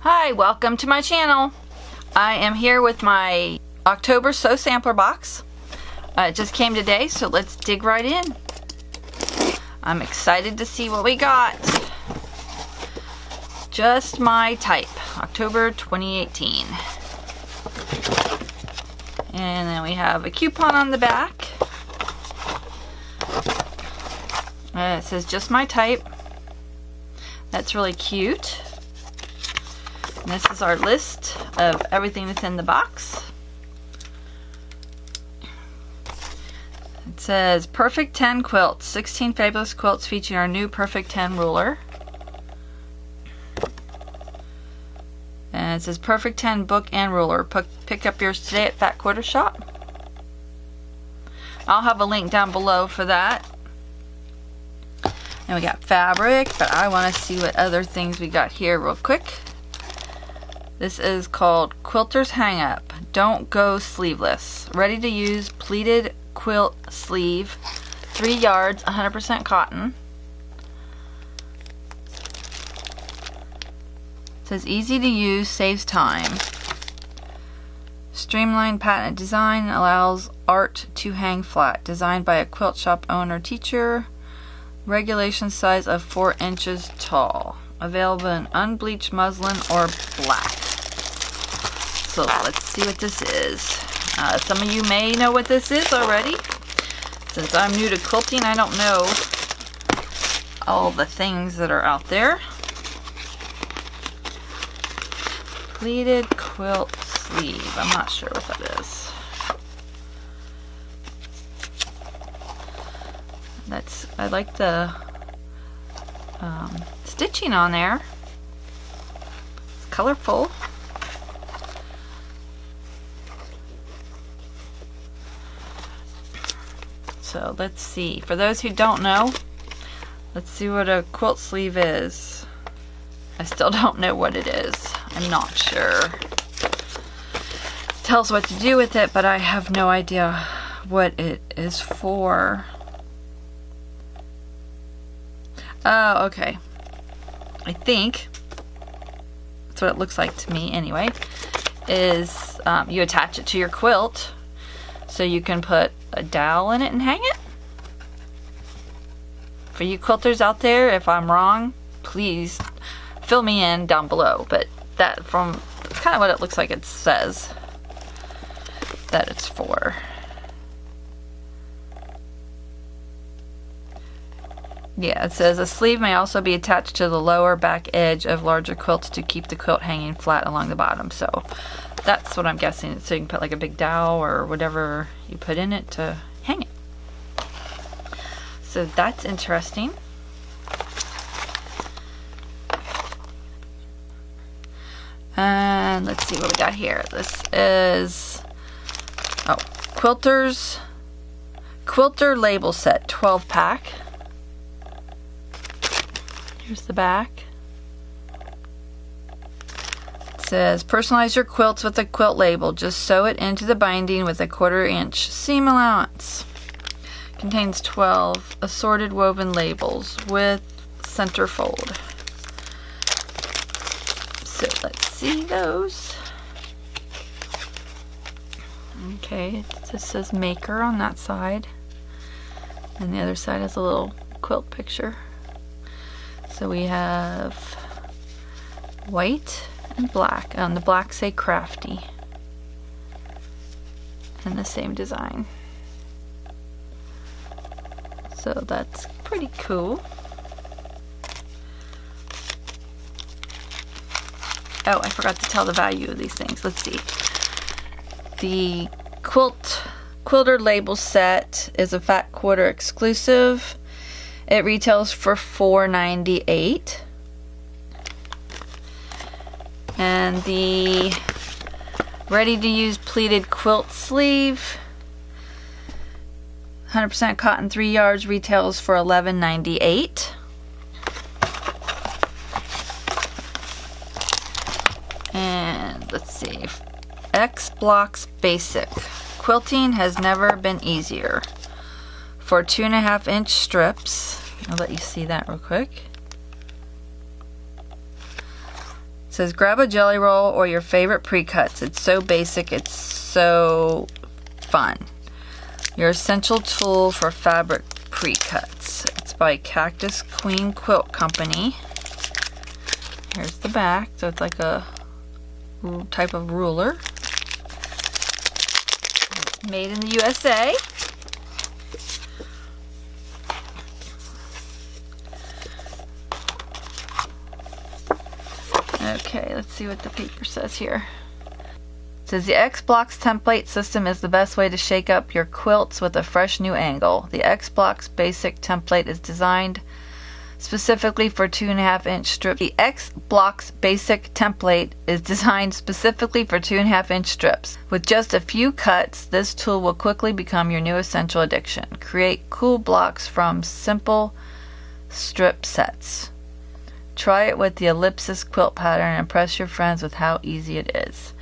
Hi, welcome to my channel. I am here with my October Sew Sampler box. It just came today, so let's dig right in. I'm excited to see what we got. Just my type, October 2018. And then we have a coupon on the back. It says just my type. That's really cute. And this is our list of everything that's in the box. It says Perfect 10 Quilts, 16 fabulous quilts featuring our new Perfect 10 ruler. And it says Perfect 10 book and ruler. Pick up yours today at Fat Quarter Shop. I'll have a link down below for that. And we got fabric, but I want to see what other things we got here real quick. This is called Quilter's Hang Up. Don't go sleeveless. Ready to use pleated quilt sleeve. 3 yards, 100% cotton. It says easy to use, saves time. Streamlined patented design allows art to hang flat. Designed by a quilt shop owner teacher. Regulation size of 4 inches tall. Available in unbleached muslin or black. So let's see what this is. Some of you may know what this is already. Since I'm new to quilting, I don't know all the things that are out there. Pleated quilt sleeve. I'm not sure what that is. I like the stitching on there. It's colorful. So let's see. For those who don't know, let's see what a quilt sleeve is. I still don't know what it is. I'm not sure. It tells what to do with it, but I have no idea what it is for. Oh, okay. I think that's what it looks like to me anyway, is you attach it to your quilt so you can put a dowel in it and hang it. For you quilters out there, if I'm wrong, please fill me in down below, but that's kind of what it looks like it says that it's for. Yeah, it says a sleeve may also be attached to the lower back edge of larger quilts to keep the quilt hanging flat along the bottom. So that's what I'm guessing. So you can put like a big dowel or whatever you put in it to hang it. So that's interesting. And let's see what we got here. This is Quilter Label Set 12 pack. Here's the back. It says, personalize your quilts with a quilt label. Just sew it into the binding with a 1/4 inch seam allowance. Contains 12 assorted woven labels with centerfold. So let's see those. Okay, it just says maker on that side. And the other side has a little quilt picture. So we have white and black. On the black say crafty. And the same design. So that's pretty cool. Oh, I forgot to tell the value of these things. Let's see. The Quilter Label Set is a Fat Quarter exclusive. It retails for $4.98. And the ready to use pleated quilt sleeve, 100% cotton 3 yards, retails for $11.98. And let's see. X Blocks Basic. Quilting has never been easier. For 2.5 inch strips. I'll let you see that real quick. It says grab a jelly roll or your favorite pre-cuts. It's so basic, it's so fun. Your essential tool for fabric pre-cuts. It's by Cactus Queen Quilt Company. Here's the back, so it's like a type of ruler. Made in the USA. Okay, let's see what the paper says here. It says the X-Blocks template system is the best way to shake up your quilts with a fresh new angle. The X-Blocks basic template is designed specifically for 2.5-inch strips. The X-Blocks basic template is designed specifically for 2.5-inch strips. With just a few cuts, this tool will quickly become your new essential addiction. Create cool blocks from simple strip sets. Try it with the ellipsis quilt pattern and impress your friends with how easy it is.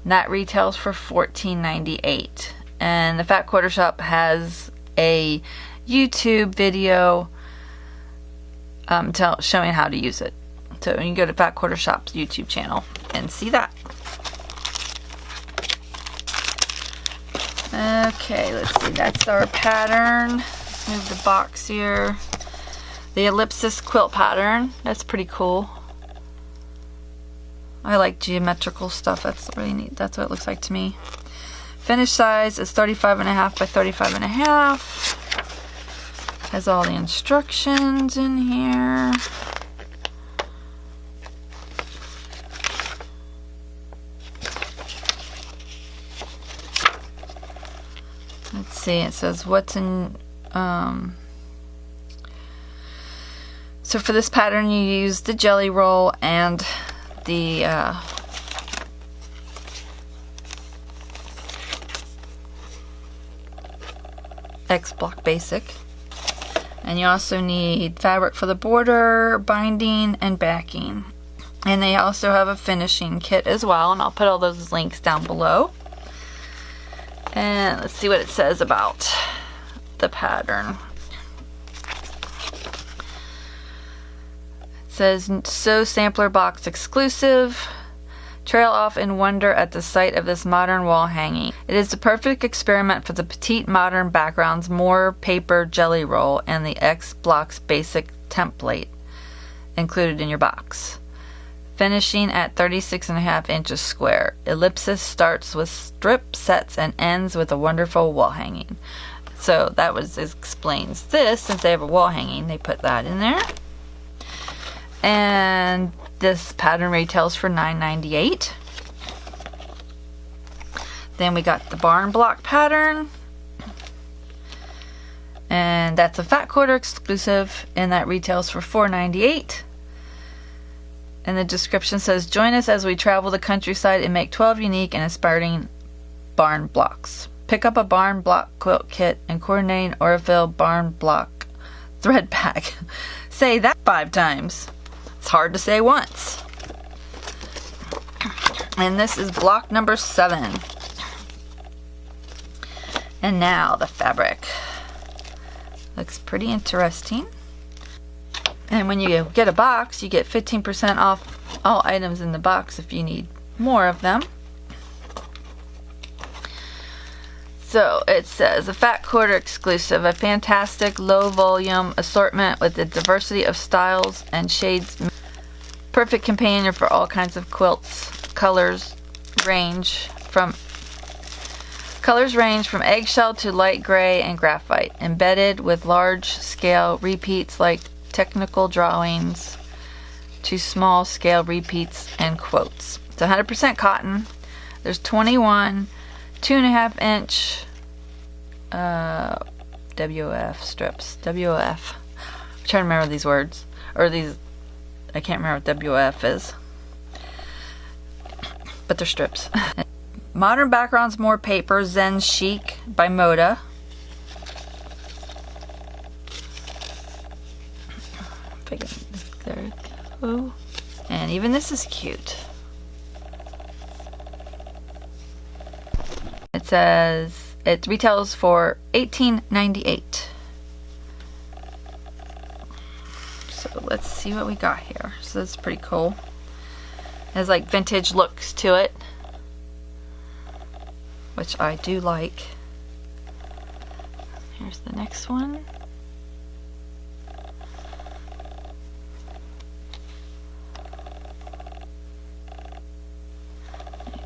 And that retails for $14.98. And the Fat Quarter Shop has a YouTube video showing how to use it. So you can go to Fat Quarter Shop's YouTube channel and see that. Okay, let's see. That's our pattern. Let's move the box here. The ellipsis quilt pattern. That's pretty cool. I like geometrical stuff. That's really neat. That's what it looks like to me. Finished size is 35.5 by 35.5. Has all the instructions in here. Let's see. It says what's in. So for this pattern, you use the jelly roll and the X-Block Basic. And you also need fabric for the border, binding, and backing. And they also have a finishing kit as well, and I'll put all those links down below. And let's see what it says about the pattern. It says, Sew Sampler Box exclusive. Trail off in wonder at the sight of this modern wall hanging. It is the perfect experiment for the petite modern backgrounds, more paper jelly roll, and the X-Blocks basic template included in your box. Finishing at 36.5 inches square. Ellipsis starts with strip sets and ends with a wonderful wall hanging. So that explains this. Since they have a wall hanging, they put that in there. And this pattern retails for $9.98. Then we got the barn block pattern. And that's a Fat Quarter exclusive, and that retails for $4.98. And the description says, join us as we travel the countryside and make 12 unique and inspiring barn blocks. Pick up a barn block quilt kit and coordinate or fill barn block thread pack. Say that 5 times. It's hard to say once. And this is block number 7. And now the fabric. Looks pretty interesting. And when you get a box, you get 15% off all items in the box if you need more of them. So it says, a Fat Quarter exclusive, a fantastic low volume assortment with a diversity of styles and shades. Perfect companion for all kinds of quilts. Colors range from eggshell to light gray and graphite. Embedded with large scale repeats like technical drawings to small scale repeats and quotes. It's 100% cotton. There's 21 2.5-inch WOF strips. WOF. I'm trying to remember these words. Or these, I can't remember what WOF is. But they're strips. Modern backgrounds, more paper. Zen Chic by Moda. There we go. And even this is cute. It says it retails for $18.98. So let's see what we got here. So that's pretty cool. has like vintage looks to it, which I do like. Here's the next one.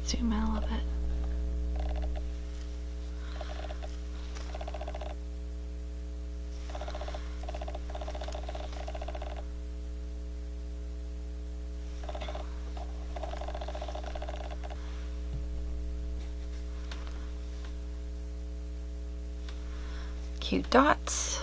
Zoom out a little bit. Cute dots.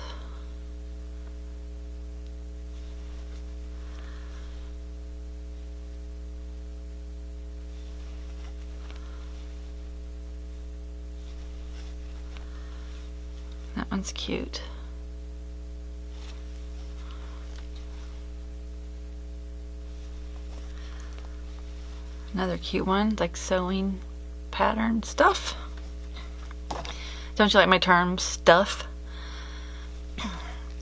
That one's cute. Another cute one, like sewing pattern stuff. Don't you like my term, stuff?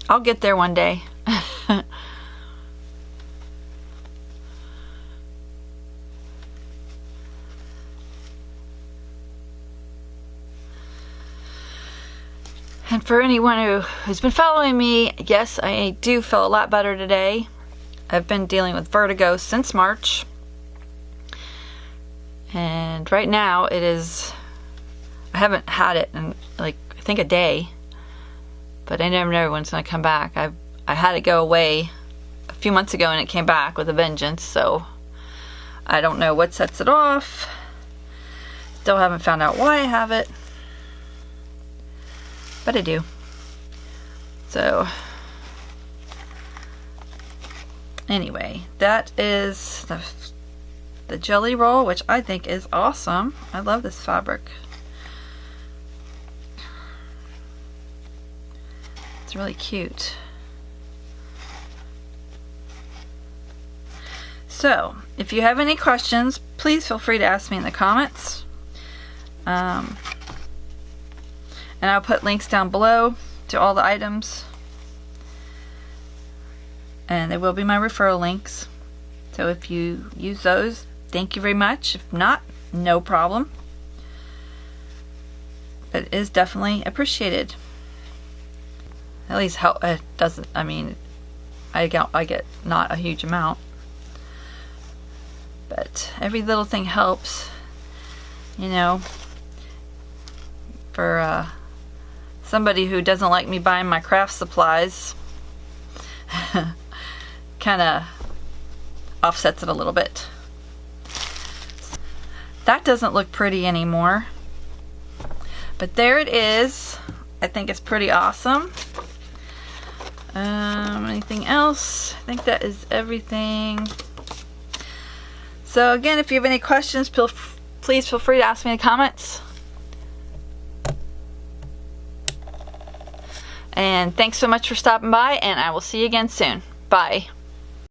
I'll get there one day. And for anyone who's been following me, yes, I do feel a lot better today. I've been dealing with vertigo since March. And right now it is, I haven't had it in like, I think a day. But I never know when it's going to come back. I had it go away a few months ago and it came back with a vengeance. So I don't know what sets it off. Still haven't found out why I have it. But I do. So anyway, that is the jelly roll, which I think is awesome. I love this fabric. It's really cute. So if you have any questions, please feel free to ask me in the comments. And I'll put links down below to all the items. And they will be my referral links. So if you use those, thank you very much. If not, no problem. But it is definitely appreciated. At least help. It doesn't. I mean, I get not a huge amount, but every little thing helps. You know, for somebody who doesn't like me buying my craft supplies, kind of offsets it a little bit. That doesn't look pretty anymore, but there it is. I think it's pretty awesome. Anything else? I think that is everything. So again, if you have any questions, please feel free to ask me in the comments. And thanks so much for stopping by, and I will see you again soon. Bye.